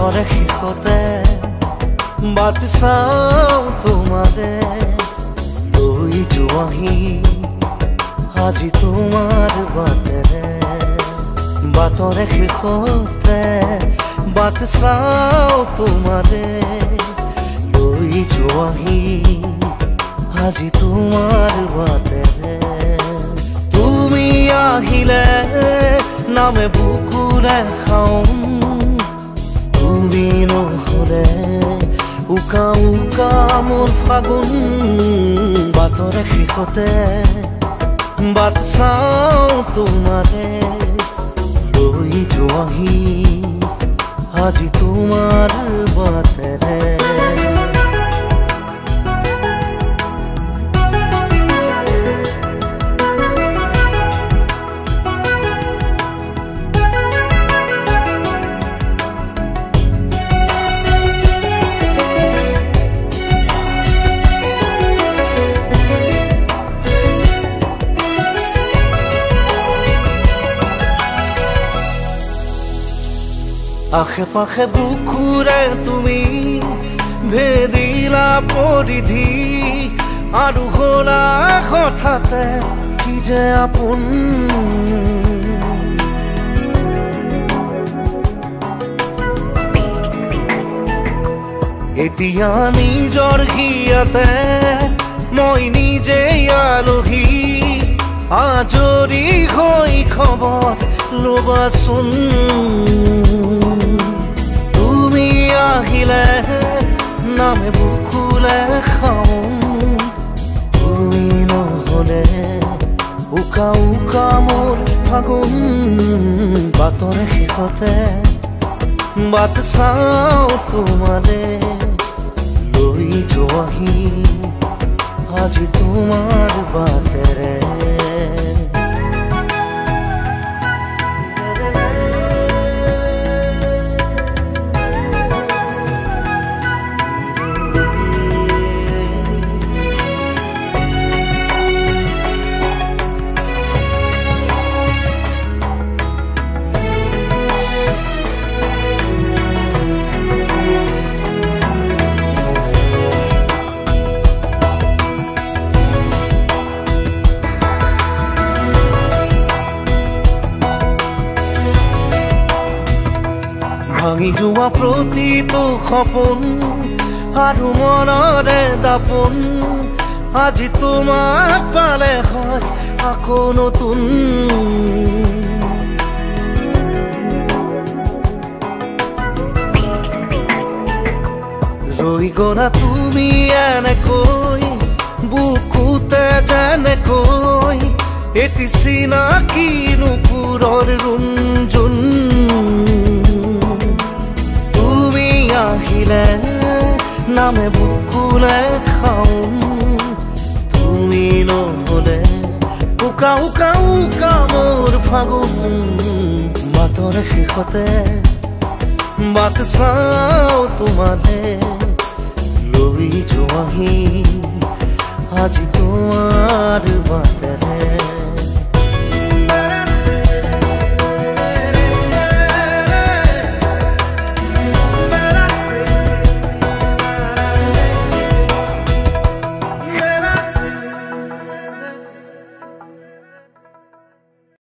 বাটৰে শেষতে বাট চাওঁ তোমাৰে লৈ যোৱাহি আজি তোমাৰ বাটেৰে বাটৰে শেষতে বাট চাওঁ তোমাৰে লৈ যোৱাহি আজি তোমাৰ বাটেৰে তুমি আহিলে নামে বুকুৰে খাওঁ তুমি নহ'লে উকা উকা মোৰ ফাগুন বাটৰে শেষতে বাট চাওঁ তোমাৰে লৈ যোৱাহি আজি তোমাৰ বাটেৰে আশে পাশে বুকুৰে তুমি ভেদিলা পৰিধি আৰু হ'লা হঠাতে কি যে আপোন এতিয়া নিজৰ হিয়াতে মই নিজে আলহী আজৰি হৈ খবৰ ল'বাচোন তুমি আহিলে নামে বুকুলে খাওঁ তুমি নহ'লে উকা উকা মোৰ ফাগুন বাটৰে শেষতে বাট চাওঁ তোমাৰে লৈ যোৱাহি আজি তোমাৰ বাটেৰে ভাঙি যোৱা প্ৰতিটো সপোন আৰু মনৰে দাপোন আজি তোমাক পালে হয় আকৌ নতুন ৰৈ গ'লা তুমি এনেকৈ বুকুতে যেনেকৈ এটি চিনাকি নুপুৰৰ ৰুণজুন আহিলে নামে বুকুলে খাওঁ তুমি নহ'লে উকা উকা উকা মোৰ ফাগুন বাটৰে শেষতে বাট চাওঁ তোমাৰে লৈ যোৱাহি আজি তোমাৰ বাটেৰে